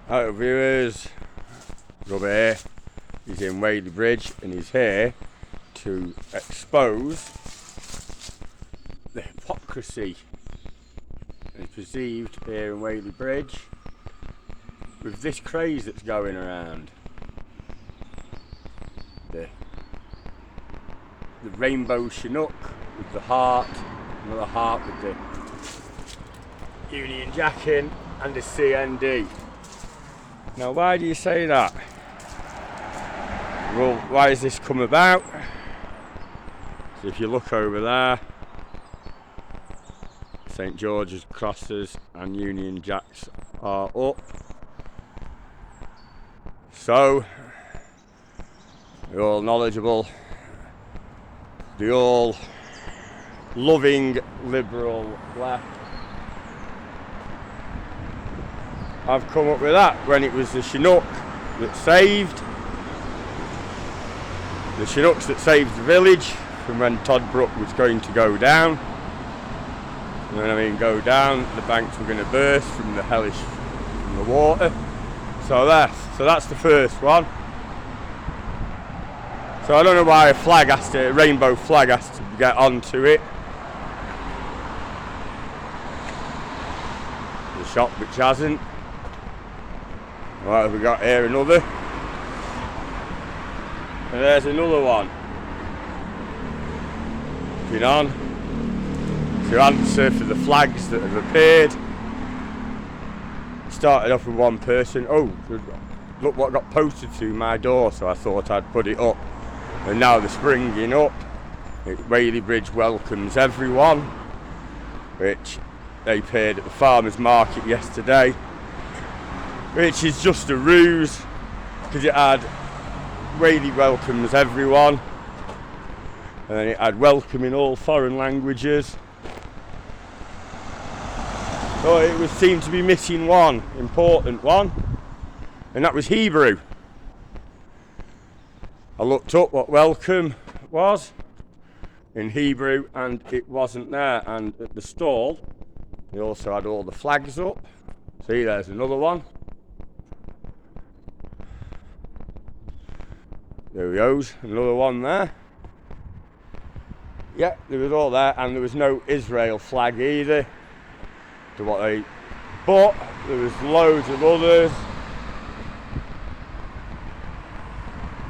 Hello viewers, Rob here. He's in Whaley Bridge and he's here to expose the hypocrisy that's perceived here in Whaley Bridge with this craze that's going around. The rainbow Chinook with the heart, another heart with the Union Jack in, and the CND. Now, why do you say that? Well, why has this come about? So if you look over there, St George's crosses and Union Jacks are up. So, the all knowledgeable, the all loving liberal left I've come up with that when it was the Chinook that saved. The Chinooks that saved the village from when Todd Brook was going to go down. And when I mean go down, the banks were going to burst from the hellish, from the water. So that's the first one. So I don't know why a rainbow flag has to get onto it. The shop which hasn't. What have we got here? Another. And there's another one. Looking on to answer for the flags that have appeared. Started off with one person. Oh, look what got posted to my door, so I thought I'd put it up. And now they're springing up. Whaley Bridge welcomes everyone, which they paid at the farmers market yesterday, which is just a ruse, because it had Whaley welcomes everyone, and then it had welcome in all foreign languages. So it seemed to be missing one important one, and that was Hebrew. I looked up what welcome was in Hebrew and it wasn't there, and at the stall they also had all the flags up. See, there's another one. There we go, another one there. Yeah, there was all there, and there was no Israel flag either. But there was loads of others.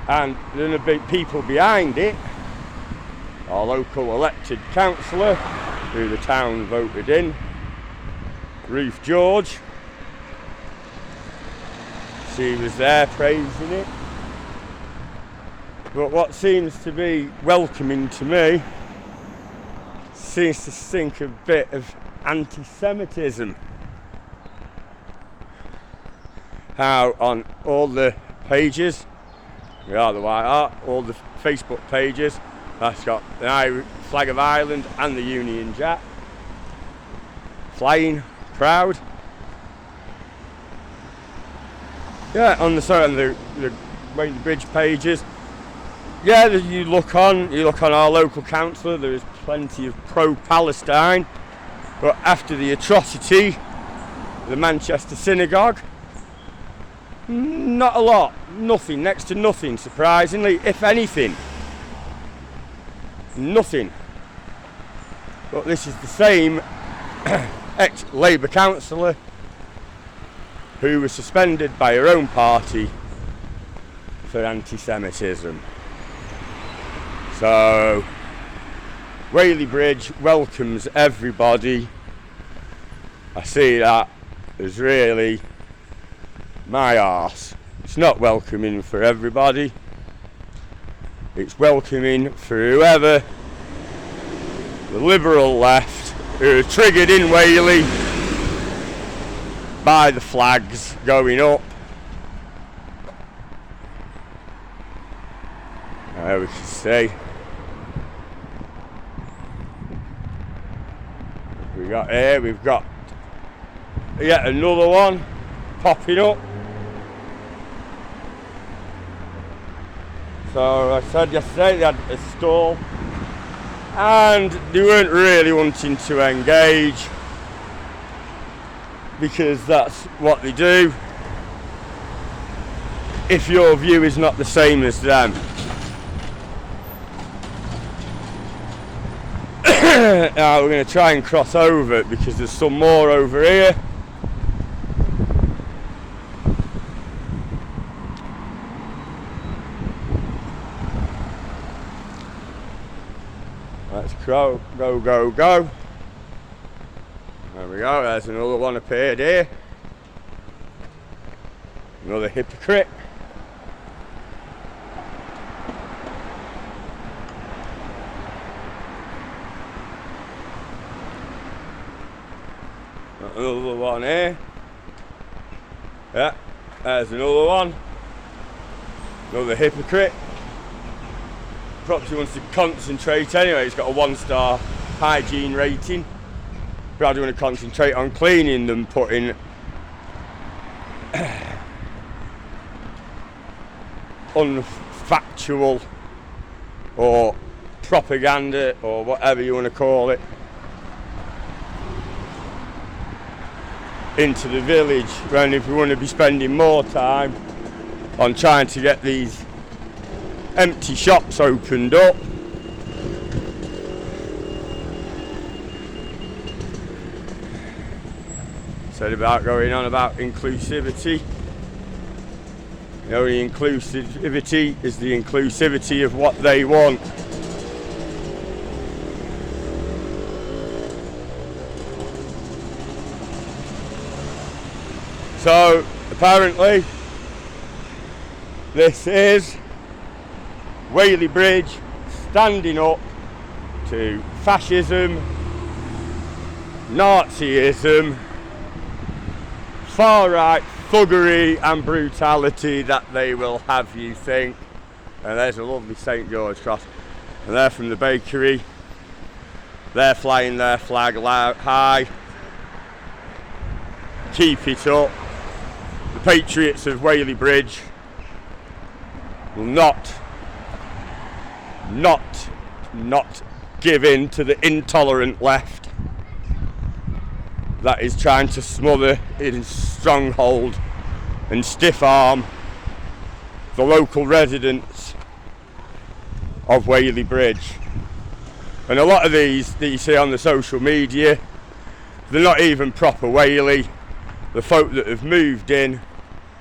And then the big people behind it, our local elected councillor, who the town voted in, Ruth George. She was there praising it. But what seems to be welcoming to me seems to sink a bit of anti-Semitism. How on all the pages, we are the White Hart, all the Facebook pages, that's got the flag of Ireland and the Union Jack flying proud. Yeah, on the Whaley Bridge pages. Yeah, you look on our local councillor, there is plenty of pro-Palestine, but after the atrocity, the Manchester synagogue, not a lot, nothing, next to nothing, surprisingly, if anything, nothing. But this is the same ex-Labour councillor who was suspended by her own party for anti-Semitism. So, Whaley Bridge welcomes everybody. I see that as really my arse. It's not welcoming for everybody. It's welcoming for whoever, the liberal left, who are triggered in Whaley by the flags going up. There we can see. We've got yet another one popping up. So I said yesterday they had a stall and they weren't really wanting to engage because that's what they do. if your view is not the same as them. Now we're going to try and cross over it because there's some more over here. Let's go, go, go, go. There we go, there's another one appeared here. Another hypocrite. Another one here. Yeah, there's another one. Another hypocrite. Probably wants to concentrate anyway. He's got a 1-star hygiene rating. Probably want to concentrate on cleaning than putting unfactual or propaganda or whatever you want to call it into the village, when if we want to be spending more time on trying to get these empty shops opened up. Said about going on about inclusivity. The only inclusivity is the inclusivity of what they want. So apparently this is Whaley Bridge standing up to fascism, Nazism, far-right thuggery and brutality that they will have you think. And there's a lovely St George cross. And they're from the bakery. They're flying their flag high. Keep it up. The patriots of Whaley Bridge will not give in to the intolerant left that is trying to smother in stronghold and stiff arm the local residents of Whaley Bridge. And a lot of these that you see on the social media, they're not even proper Whaley. The folk that have moved in,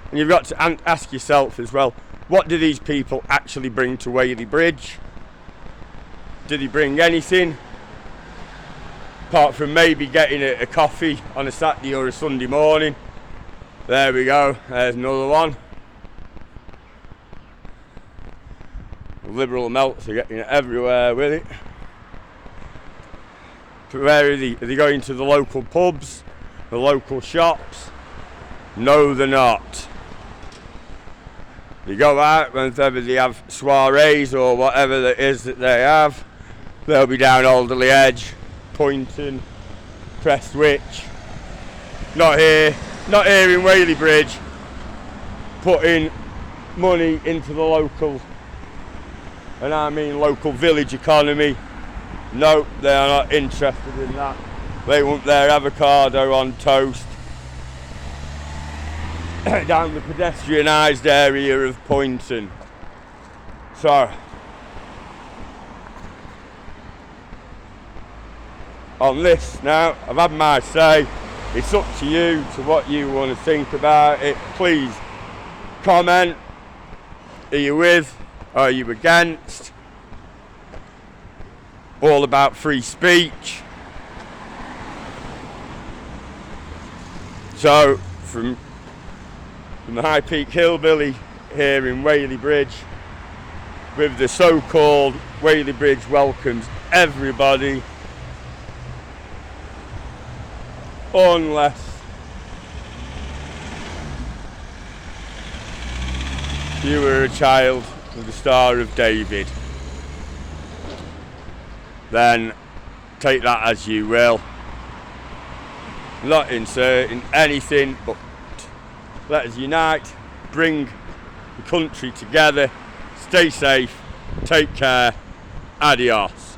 and you've got to ask yourself as well, what do these people actually bring to Whaley Bridge? Do they bring anything apart from maybe getting a coffee on a Saturday or a Sunday morning? There we go, there's another one. The Liberal melts are getting it everywhere with it. Where are they? Are they going to the local pubs? The local shops? No, they're not. They go out whenever they have soirees or whatever it is that they have. They'll be down Alderley Edge, Poynton, Prestwich. Not here in Whaley Bridge, putting money into the local, and I mean local village economy. No, they are not interested in that. They want their avocado on toast down the pedestrianised area of Poynton. So, on this now, I've had my say. It's up to you to what you want to think about it. Please comment. Are you with? Are you against? All about free speech. So, from the High Peak Hillbilly here in Whaley Bridge, with the so-called Whaley Bridge welcomes everybody, unless you were a child of the Star of David. Then take that as you will. Not inserting anything, but let us unite, bring the country together, stay safe, take care, adios.